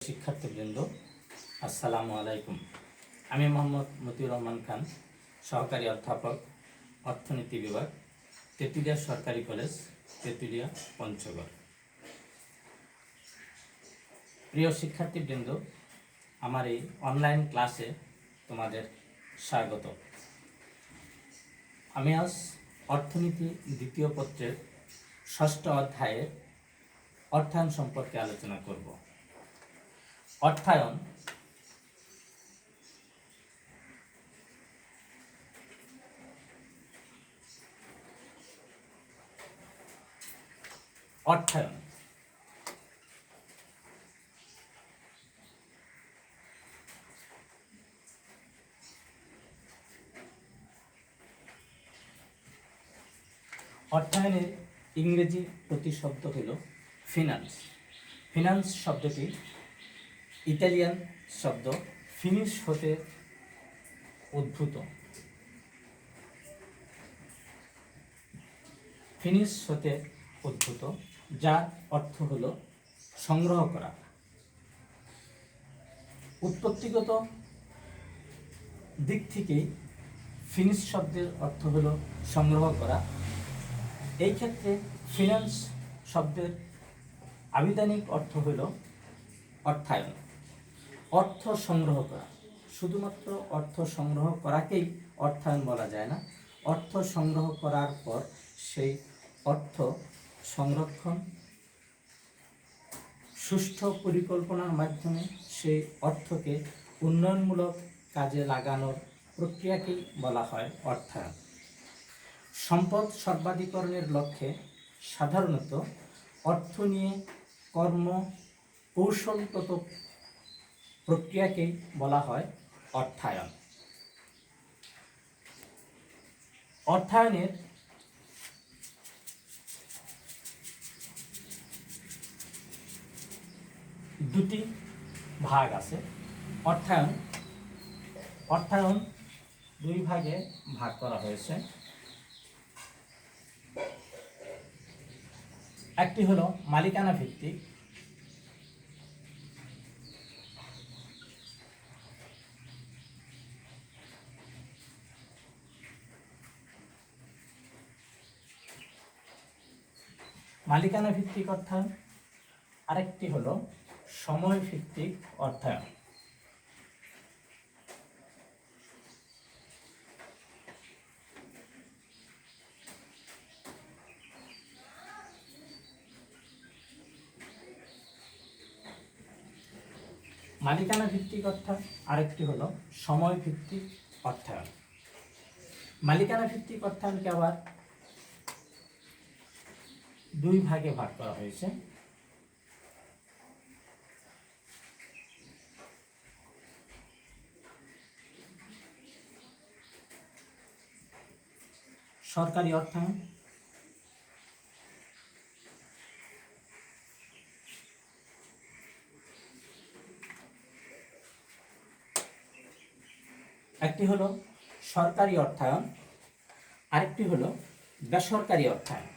শিক্ষার্থীবৃন্দ, আসসালামু আলাইকুম। আমি মোহাম্মদ মতিউর রহমান খান, সহকারী অধ্যাপক, অর্থনীতি বিভাগ, তেঁতুলিয়া সরকারি কলেজ, তেঁতুলিয়া, পঞ্চগড়। প্রিয় শিক্ষার্থীবৃন্দ, আমার এই অনলাইন ক্লাসে তোমাদের স্বাগত। আমি আজ অর্থনীতি দ্বিতীয় পত্রের 6ষ্ঠ অধ্যায়ের অর্থায়ন সম্পর্কে আলোচনা করব। অর্থায়ন অর্থায়ন অর্থায়নের ইংরেজি প্রতিশব্দ হল ফিনান্স। ফিনান্স শব্দটি ইতালিয়ান শব্দ ফিনিশ হতে উদ্ভূত। ফিনিশ হতে উদ্ভূত, যার অর্থ হল সংগ্রহ করা। উৎপত্তিগত দিক থেকে ফিনিশ শব্দের অর্থ হল সংগ্রহ করা। এই ক্ষেত্রে ফিনান্স শব্দের আবিধানিক অর্থ হল অর্থায়ন, অর্থ সংগ্রহ করা। শুধুমাত্র অর্থ সংগ্রহ করাকেই অর্থায়ন বলা যায় না। অর্থ সংগ্রহ করার পর সেই অর্থ সংরক্ষণ, সুষ্ঠু পরিকল্পনার মাধ্যমে সেই অর্থকে উন্নয়নমূলক কাজে লাগানোর প্রক্রিয়াকেই বলা হয় অর্থায়ন। সম্পদ সর্বাধিকরণের লক্ষ্যে সাধারণত অর্থ নিয়ে কর্ম কৌশলগত প্রক্রিয়াকেই বলা হয় অর্থায়ন। অর্থায়নের দুটি ভাগ আছে। অর্থায়ন দুই ভাগে ভাগ করা হয়েছে। একটি হলো মালিকানা ভিত্তিক, অর্থায়ন। আরেকটি হলো সময় ভিত্তিক অর্থায়ন। মালিকানা ভিত্তিক অর্থায়ন, আরেকটি হলো সময় ভিত্তিক অর্থায়ন। মালিকানা ভিত্তিক অর্থায়নকে আবার দুই ভাগে ভাগ করা হয়েছে। সরকারি অর্থায়ন, একটি হলো সরকারি অর্থায়ন, আরেকটি হলো বেসরকারি অর্থায়ন।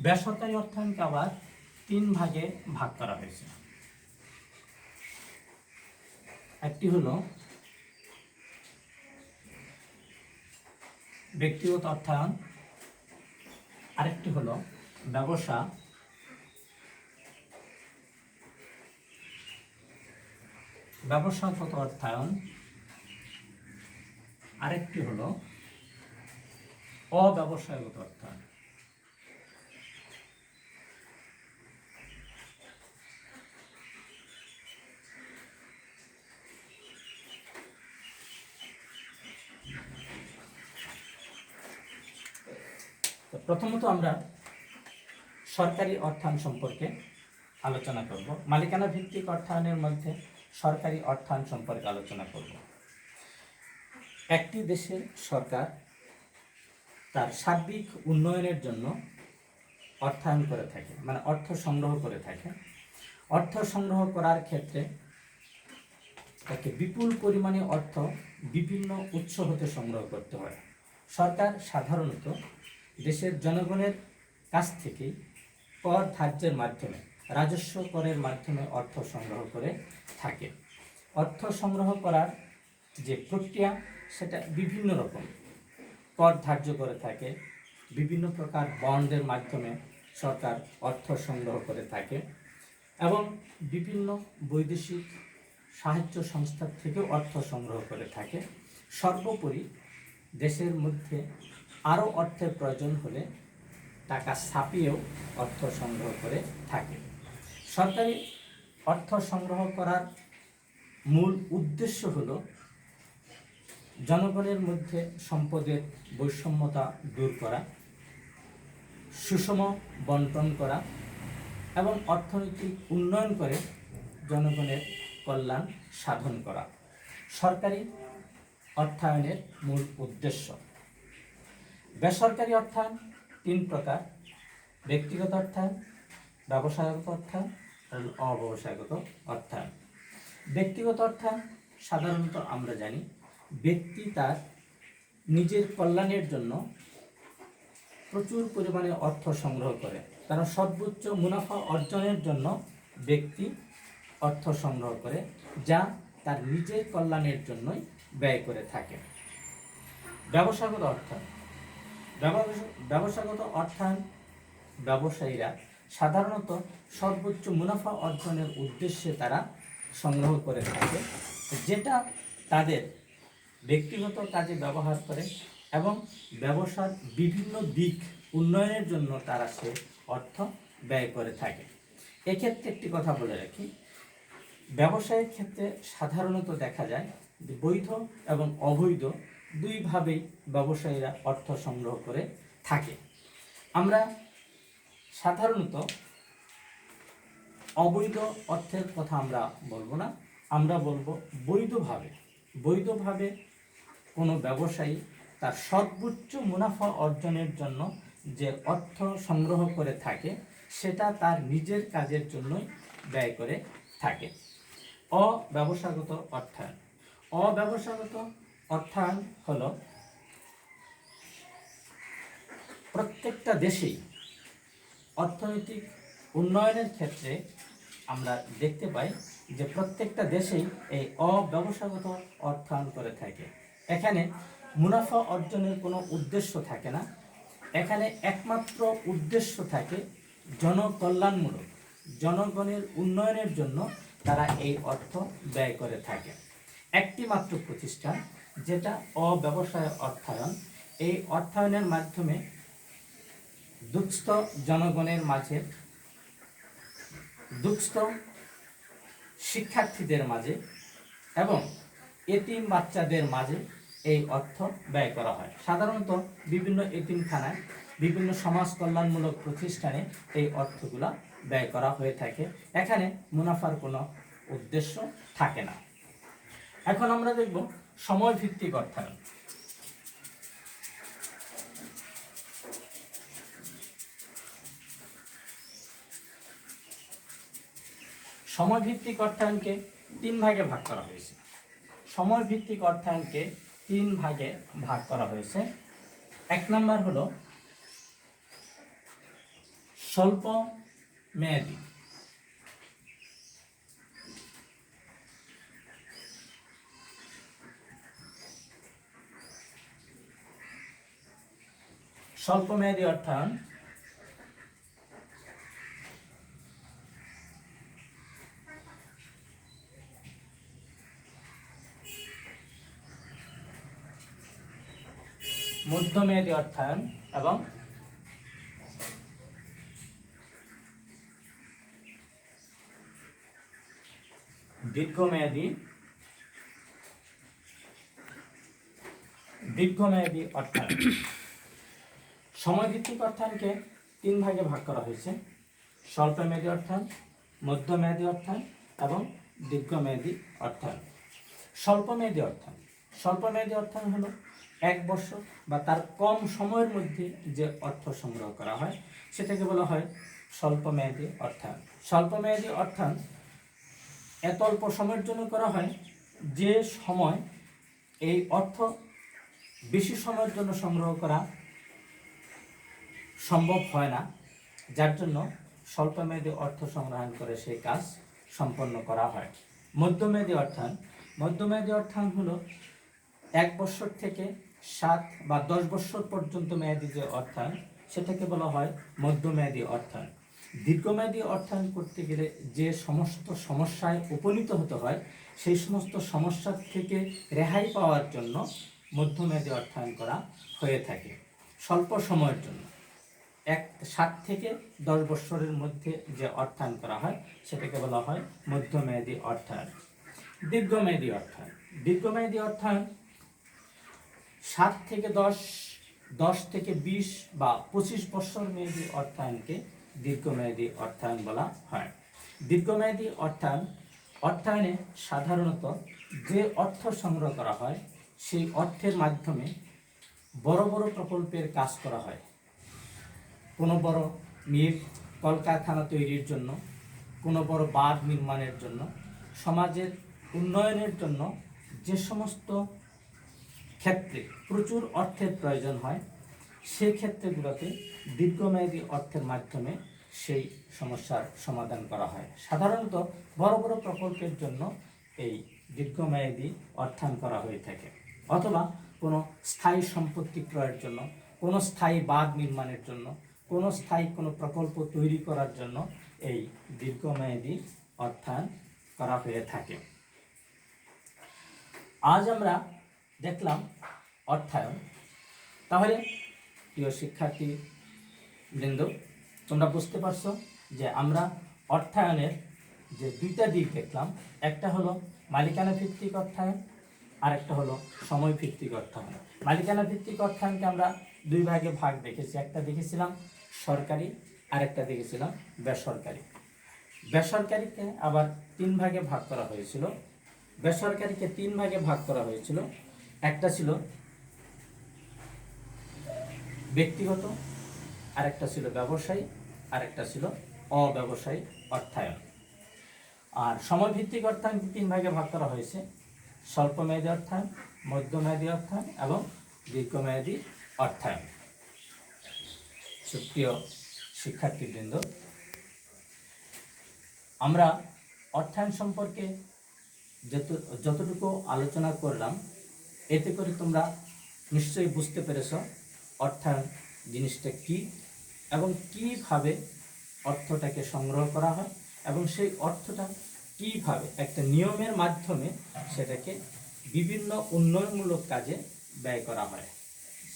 বেসরকারি অর্থায়নকে আবার তিন ভাগে ভাগ করা হয়েছে। একটি হলো ব্যক্তিগত অর্থায়ন, আরেকটি হলো ব্যবসাগত অর্থায়ন, আরেকটি হলো অব্যবসায়গত অর্থায়ন। প্রথমত আমরা সরকারি অর্থায়ন সম্পর্কে আলোচনা করব। মালিকানা ভিত্তিক অর্থায়নের মধ্যে সরকারি অর্থায়ন সম্পর্কে আলোচনা করব। একটি দেশের সরকার তার সার্বিক উন্নয়নের জন্য অর্থায়ন করে থাকে, মানে অর্থ সংগ্রহ করে থাকে। অর্থ সংগ্রহ করার ক্ষেত্রে তাকে বিপুল পরিমাণে অর্থ বিভিন্ন উৎস হতে সংগ্রহ করতে হয়। সরকার সাধারণত দেশের জনগণের কাছ থেকে কর ধার্যের মাধ্যমে, রাজস্ব করের মাধ্যমে অর্থ সংগ্রহ করে থাকে। অর্থ সংগ্রহ করার যে প্রক্রিয়া সেটা বিভিন্ন রকম। কর ধার্য করে থাকে, বিভিন্ন প্রকার বন্ডের মাধ্যমে সরকার অর্থ সংগ্রহ করে থাকে এবং বিভিন্ন বৈদেশিক সাহায্য সংস্থা থেকেও অর্থ সংগ্রহ করে থাকে। সর্বোপরি দেশের মধ্যে আরও অর্থের প্রয়োজন হলে টাকা ছাপিয়েও অর্থ সংগ্রহ করে থাকে। সরকারি অর্থ সংগ্রহ করার মূল উদ্দেশ্য হল জনগণের মধ্যে সম্পদের বৈষম্যতা দূর করা, সুষম বন্টন করা এবং অর্থনৈতিক উন্নয়ন করে জনগণের কল্যাণ সাধন করা সরকারি অর্থায়নের মূল উদ্দেশ্য। বেসরকারি অর্থায়ন তিন প্রকার: ব্যক্তিগত অর্থায়ন, ব্যবসায়গত অর্থায়ন এবং অব্যবসায়গত অর্থায়ন। ব্যক্তিগত অর্থায়ন সাধারণত আমরা জানি ব্যক্তি তার নিজের কল্যাণের জন্য প্রচুর পরিমাণে অর্থ সংগ্রহ করে, কারণ সর্বোচ্চ মুনাফা অর্জনের জন্য ব্যক্তি অর্থ সংগ্রহ করে, যা তার নিজের কল্যাণের জন্যই ব্যয় করে থাকে। ব্যবসায়গত অর্থায়ন, ব্যবসায়গত অর্থায়ন ব্যবসায়ীরা সাধারণত সর্বোচ্চ মুনাফা অর্জনের উদ্দেশ্যে তারা সংগ্রহ করে থাকে, যেটা তাদের ব্যক্তিগত কাজে ব্যবহার করে এবং ব্যবসার বিভিন্ন দিক উন্নয়নের জন্য তারা সে অর্থ ব্যয় করে থাকে। এক্ষেত্রে একটি কথা বলে রাখি, ব্যবসায়ের ক্ষেত্রে সাধারণত দেখা যায় যে বৈধ এবং অবৈধ দুইভাবেই ব্যবসায়ীরা অর্থ সংগ্রহ করে থাকে। আমরা সাধারণত অবৈধ অর্থের কথা আমরা বলবো না, আমরা বলবো বৈধভাবে। বৈধভাবে কোনো ব্যবসায়ী তার সর্বোচ্চ মুনাফা অর্জনের জন্য যে অর্থ সংগ্রহ করে থাকে সেটা তার নিজের কাজের জন্যই ব্যয় করে থাকে। অব্যবসায়গত অর্থায়ন, অব্যবসায়গত অর্থায়ন হলো প্রত্যেকটা দেশেই অর্থনৈতিক উন্নয়নের ক্ষেত্রে আমরা দেখতে পাই যে প্রত্যেকটা দেশেই এই অব্যবসায়গত অর্থায়ন করে থাকে। এখানে মুনাফা অর্জনের কোনো উদ্দেশ্য থাকে না, এখানে একমাত্র উদ্দেশ্য থাকে জনকল্যাণমূলক, জনগণের উন্নয়নের জন্য তারা এই অর্থ ব্যয় করে থাকে। একটি মাত্র প্রতিষ্ঠান যেটা অব্যবসায় অর্থায়ন, এই অর্থায়নের মাধ্যমে দুঃস্থ জনগণের মাঝে, দুঃস্থ শিক্ষার্থীদের মাঝে এবং এতিম বাচ্চাদের মাঝে এই অর্থ ব্যয় করা হয়। সাধারণত বিভিন্ন এতিমখানায়, বিভিন্ন সমাজ কল্যাণমূলক প্রতিষ্ঠানে এই অর্থগুলো ব্যয় করা হয়ে থাকে। এখানে মুনাফার কোনো উদ্দেশ্য থাকে না। এখন আমরা দেখব সময়ভিত্তিক অর্থায়ন। সময়ভিত্তিক অর্থায়নকে তিন ভাগে ভাগ করা হয়েছে। সময়ভিত্তিক অর্থায়নকে তিন ভাগে ভাগ করা হয়েছে। এক নম্বর হলো স্বল্প মেয়াদী। স্বল্প মেয়াদী অর্থায়ন মধ্যমেয়াদী অর্থায়ন এবং দীর্ঘমেয়াদী অর্থায়ন। সময়ভিত্তিক অর্থায়নকে তিন ভাগে ভাগ করা হয়েছে: স্বল্পমেয়াদী অর্থায়ন, মধ্যমেয়াদী অর্থায়ন এবং দীর্ঘমেয়াদী অর্থায়ন। স্বল্পমেয়াদী অর্থায়ন, স্বল্পমেয়াদী অর্থায়ন হলো 1 বছর বা তার কম সময়ের মধ্যে যে অর্থ সংগ্রহ করা হয় সেটাকে বলা হয় স্বল্পমেয়াদী অর্থায়ন। স্বল্পমেয়াদী অর্থায়ন এত অল্প সময়ের জন্য করা হয় যে সময় এই অর্থ বেশি সময়ের জন্য সংগ্রহ করা সম্ভব হয় না, যার জন্য স্বল্পমেয়াদী অর্থ সংগ্রহণ করে সেই কাজ সম্পন্ন করা হয়। মধ্যমেয়াদী অর্থায়ন হলো 1 বছর থেকে 7 বা 10 বছর পর্যন্ত মেয়াদী যে অর্থায়ন, সেটাকে বলা হয় মধ্যমেয়াদী অর্থায়ন। দীর্ঘমেয়াদী অর্থায়ন করতে গেলে যে সমস্ত সমস্যায় উপনীত হতে হয়, সেই সমস্ত সমস্যা থেকে রেহাই পাওয়ার জন্য মধ্যমেয়াদী অর্থায়ন করা হয়ে থাকে। স্বল্প সময়ের জন্য 7 থেকে 10 বছরের মধ্যে যে অর্থায়ন করা হয়, সেটাকে বলা হয় মধ্যমেয়াদী অর্থায়ন। দীর্ঘমেয়াদী অর্থায়ন 7 থেকে 10 থেকে 20 বা 25 বছর মেয়াদী অর্থায়নকে দীর্ঘমেয়াদী অর্থায়ন বলা হয়। দীর্ঘমেয়াদী অর্থায়নে সাধারণত যে অর্থ সংগ্রহ করা হয়, সেই অর্থের মাধ্যমে বড় বড় প্রকল্পের কাজ করা হয়। কোনো বড় মিল কলকারখানা তৈরির জন্য, কোনো বড় বাঁধ নির্মাণের জন্য, সমাজের উন্নয়নের জন্য যে সমস্ত ক্ষেত্রে প্রচুর অর্থের প্রয়োজন হয়, সেই ক্ষেত্রগুলোতে দীর্ঘমেয়াদী অর্থের মাধ্যমে সেই সমস্যার সমাধান করা হয়। সাধারণত বড় বড় প্রকল্পের জন্য এই দীর্ঘমেয়াদী অর্থায়ন করা হয়ে থাকে, অথবা কোনো স্থায়ী সম্পত্তি ক্রয়ের জন্য, কোনো স্থায়ী বাঁধ নির্মাণের জন্য, কোনো স্থায়ী কোনো প্রকল্প তৈরি করার জন্য এই দীর্ঘমেয়াদী অর্থায়ন করা হয়ে থাকে। আজ আমরা দেখলাম অর্থায়ন। তাহলে প্রিয় শিক্ষার্থী বৃন্দ, তোমরা বুঝতে পারছো যে আমরা অর্থায়নের যে 2টা দিক দেখলাম, একটা হলো মালিকানা ভিত্তিক অর্থায়ন, আর একটা হলো সময় ভিত্তিক অর্থায়ন। মালিকানা ভিত্তিক অর্থায়নকে আমরা 2 ভাগে ভাগ দেখেছি। একটা দেখেছিলাম সরকারি, আর একটা দেখেছিলাম বেসরকারি। বেসরকারিকে আবার 3 ভাগে ভাগ করা হয়েছিল। বেসরকারিকে 3 ভাগে ভাগ করা হয়েছিল। একটা ছিল ব্যক্তিগত, আরেকটা ছিল ব্যবসায়ী, আরেকটা ছিল অব্যবসায়ী অর্থায়ন। আর সময়ভিত্তিক অর্থায়নকে 3 ভাগে ভাগ করা হয়েছে: স্বল্পমেয়াদী অর্থায়ন, মধ্যমেয়াদী অর্থায়ন এবং দীর্ঘমেয়াদী অর্থায়ন। সুপ্রিয় শিক্ষার্থীবৃন্দ, আমরা অর্থায়ন সম্পর্কে যতটুকু আলোচনা করলাম, এতে করে তোমরা নিশ্চয়ই বুঝতে পেরেছ অর্থায়ন জিনিসটা কি এবং কিভাবে অর্থটাকে সংগ্রহ করা হয়, এবং সেই অর্থটা কিভাবে একটা নিয়মের মাধ্যমে সেটাকে বিভিন্ন উন্নয়নমূলক কাজে ব্যয় করা হয়,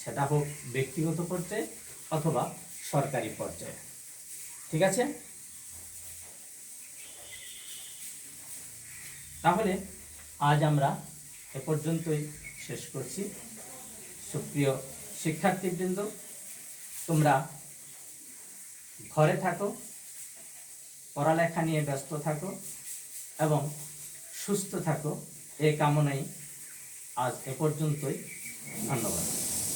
সেটা হোক ব্যক্তিগত পর্যায়ে অথবা সরকারি পর্যায়ে। ঠিক আছে? তাহলে আজ আমরা এ পর্যন্তই শেষ করছি। সুপ্রিয় শিক্ষার্থীবৃন্দ, তোমরা ঘরে থাকো, পড়ালেখা নিয়ে ব্যস্ত থাকো এবং সুস্থ থাকো, এই কামনাই আজ এ পর্যন্তই। ধন্যবাদ।